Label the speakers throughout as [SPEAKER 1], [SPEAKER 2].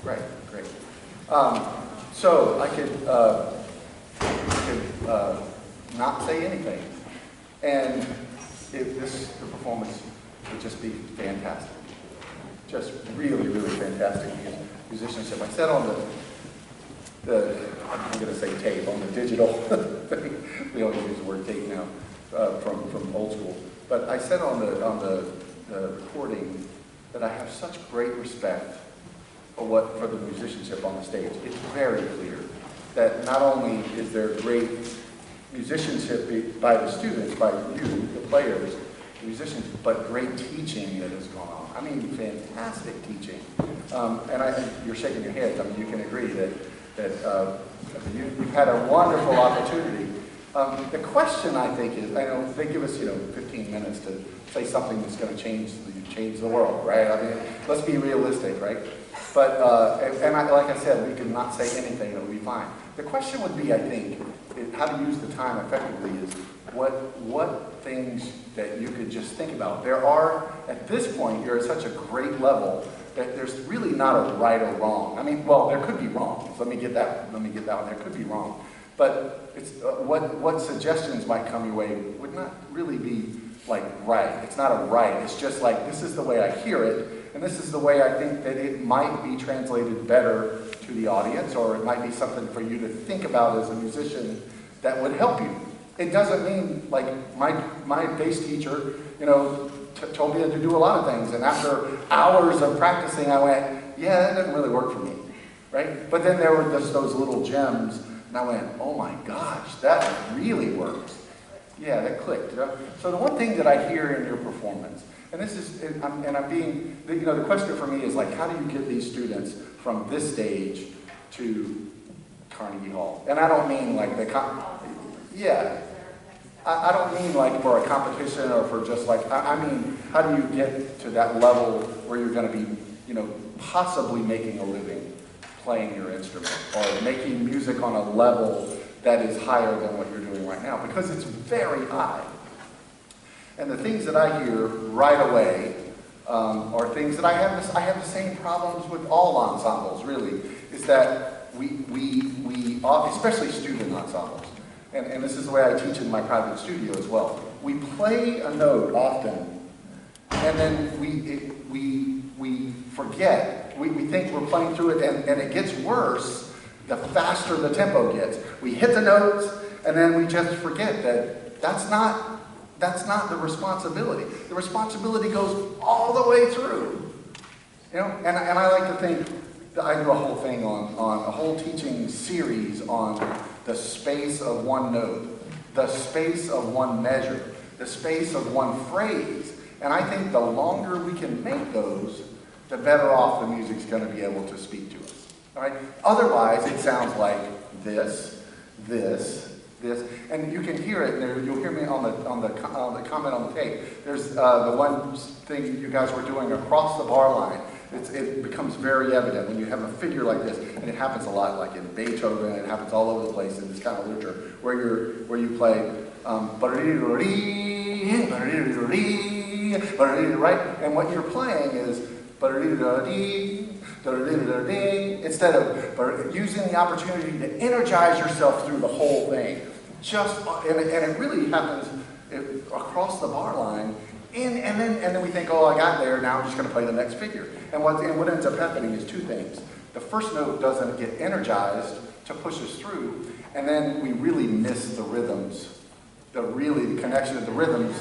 [SPEAKER 1] Great, great. So I could not say anything, and the performance would just be fantastic. Just really, really fantastic musicianship. I said on I'm going to say tape, on the digital thing. We always use the word tape now from old school. But I said on the recording that I have such great respect for the musicianship on the stage. It's very clear that not only is there great musicianship by the students, by you, the players, the musicians, but great teaching that has gone on. I mean, fantastic teaching. And you're shaking your head. I mean, you can agree that you've had a wonderful opportunity. The question, I think, is, I know they give us, 15 minutes to say something that's going to change the world, right? I mean, let's be realistic, right? But, like I said, we can not say anything, it'll be fine. The question would be, I think, how to use the time effectively is what things that you could just think about. There are, at this point, you're at such a great level that there's really not a right or wrong. I mean, well, there could be wrong. So let me get that one. There could be wrong. But it's, what suggestions might come your way would not really be like right. It's not a right. It's just like, this is the way I hear it, and this is the way I think that it might be translated better to the audience, or it might be something for you to think about as a musician that would help you. It doesn't mean, like, my bass teacher, told me to do a lot of things, and after hours of practicing, I went, yeah, that doesn't really work for me, right? But then there were just those little gems, and I went, oh my gosh, that really works. Yeah, that clicked. So the one thing that I hear in your performance, and this is, the question for me is like, how do you get these students from this stage to Carnegie Hall? And I don't mean like I don't mean like for a competition or for just like, I mean, how do you get to that level where you're going to be, possibly making a living playing your instrument or making music on a level that is higher than what you're doing right now, because it's very high. And the things that I hear right away are things that I have the same problems with all ensembles, really, is that we especially student ensembles, and this is the way I teach in my private studio as well. We play a note often, and then we forget. We think we're playing through it, and it gets worse the faster the tempo gets. We hit the notes, and then we just forget that that's not the responsibility. The responsibility goes all the way through. And I like to think that I do a whole thing on a whole teaching series on the space of one note, the space of one measure, the space of one phrase. And I think the longer we can make those, the better off the music's going to be able to speak to us. All right? Otherwise, it sounds like this, and you can hear it. You'll hear me on the comment on the tape. There's the one thing you guys were doing across the bar line. It becomes very evident when you have a figure like this, and it happens a lot, like in Beethoven. It happens all over the place in this kind of literature, where you play right, and what you're playing is instead of using the opportunity to energize yourself through the whole thing. And it really happens across the bar line, and then we think, oh, I got there, now I'm just going to play the next figure. And what ends up happening is two things. The first note doesn't get energized to push us through, and then we really miss the rhythms, the connection of the rhythms,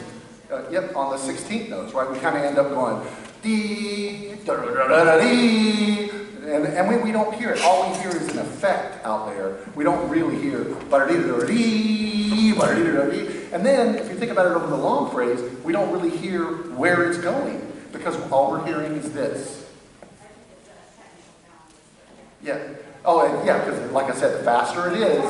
[SPEAKER 1] on the 16th notes, right? We kind of end up going, dee, da da da da dee, and we don't hear it. All we hear is an effect out there. We don't really hear ba-da-dee-da-da-dee, ba-da-dee-da-da-dee. And then, if you think about it over the long phrase, we don't really hear where it's going, because all we're hearing is this. Yeah. Oh, and yeah, because like I said, the faster it is,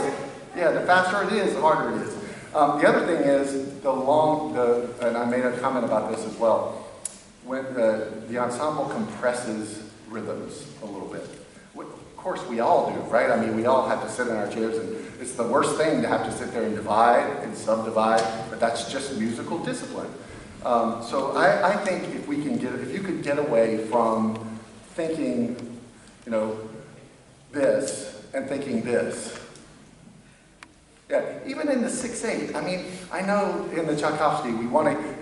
[SPEAKER 1] the harder it is. The other thing is and I made a comment about this as well, when the ensemble compresses rhythms a little bit. Of course, we all do, right? I mean, we all have to sit in our chairs, and it's the worst thing to have to sit there and divide and subdivide, but that's just musical discipline. So I think if you could get away from thinking, you know, this and thinking this. Yeah, even in the 6/8, I mean, I know in the Tchaikovsky,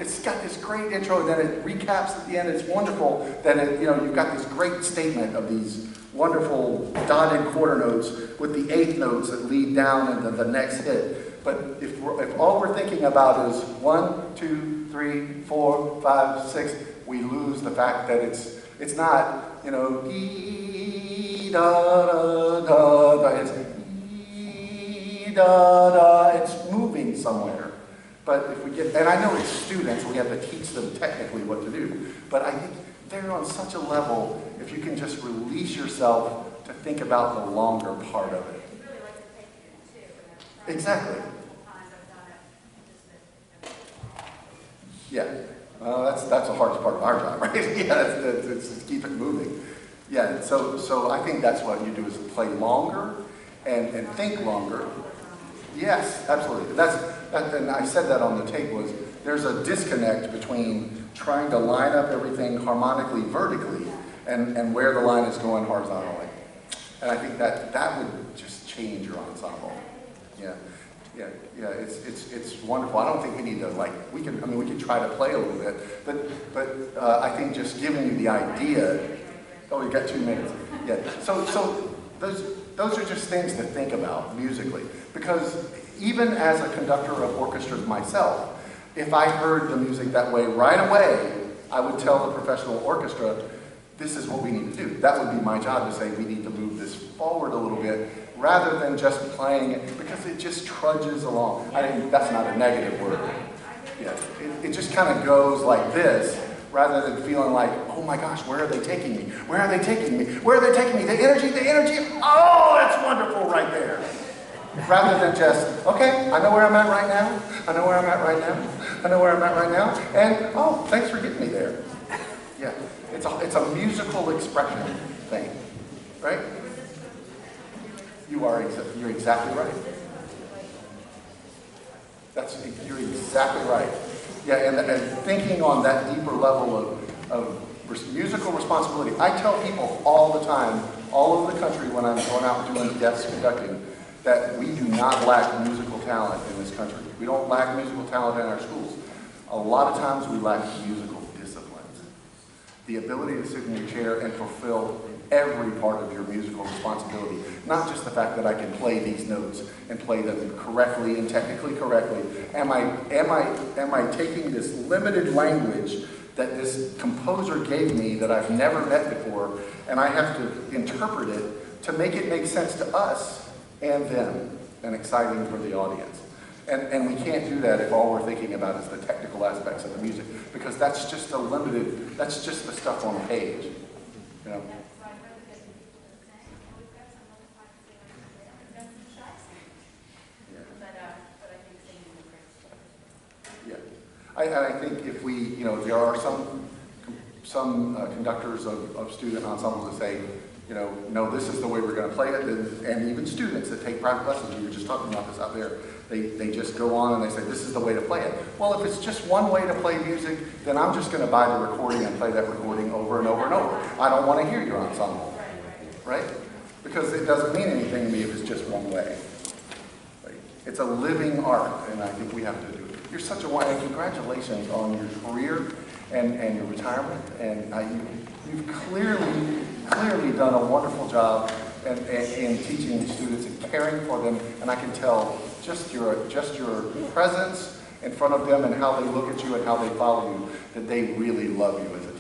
[SPEAKER 1] it's got this great intro, and then it recaps at the end. It's wonderful. Then you've got this great statement of these wonderful dotted quarter notes with the eighth notes that lead down into the next hit. But if all we're thinking about is 1, 2, 3, 4, 5, 6, we lose the fact that it's not, dee da da da da. It's da, da, it's moving somewhere. But if we and I know it's students, we have to teach them technically what to do, but I think they're on such a level, if you can just release yourself to think about the longer part of it.
[SPEAKER 2] You really like to take it too.
[SPEAKER 1] Exactly. Yeah. That's the hardest part of our job, right? Yeah, it's keep it moving. Yeah, so I think that's what you do is play longer and think longer. Yes, absolutely. And I said that on the tape was, there's a disconnect between trying to line up everything harmonically vertically and where the line is going horizontally. And I think that would just change your ensemble. Yeah. It's wonderful. I don't think we need to we can try to play a little bit, but I think just giving you the idea. Oh, you got 2 minutes. Yeah. So those are just things to think about musically, because even as a conductor of orchestras myself, if I heard the music that way right away, I would tell the professional orchestra, this is what we need to do. That would be my job to say, we need to move this forward a little bit, rather than just playing it, because it just trudges along. I mean, that's not a negative word. Yeah, it just kind of goes like this, rather than feeling like, oh my gosh, where are they taking me? Where are they taking me? Where are they taking me? The energy, oh, that's wonderful right there. Rather than just, okay, I know where I'm at right now. I know where I'm at right now. I know where I'm at right now. And, oh, thanks for getting me there. Yeah, it's a musical expression thing, right? You're exactly right. You're exactly right. Yeah, and thinking on that deeper level of musical responsibility. I tell people all the time, all over the country when I'm going out doing guest conducting, that we do not lack musical talent in this country. We don't lack musical talent in our schools. A lot of times we lack musical disciplines. The ability to sit in your chair and fulfill every part of your musical responsibility. Not just the fact that I can play these notes and play them correctly and technically correctly. Am I taking this limited language that this composer gave me that I've never met before, and I have to interpret it to make it make sense to us and them, and exciting for the audience. And we can't do that if all we're thinking about is the technical aspects of the music, because that's just that's just the stuff on the page, you know. I think if we, there are some conductors of student ensembles that say, no, this is the way we're going to play it, and even students that take private lessons, we were just talking about this out there, they just go on and they say, this is the way to play it. Well, if it's just one way to play music, then I'm just going to buy the recording and play that recording over and over and over. I don't want to hear your ensemble, right? Because it doesn't mean anything to me if it's just one way. Right? It's a living art, and I think we have to do it. You're such a wonderful, congratulations on your career and your retirement, and you've clearly done a wonderful job in teaching these students and caring for them, and I can tell just your presence in front of them and how they look at you and how they follow you, that they really love you as a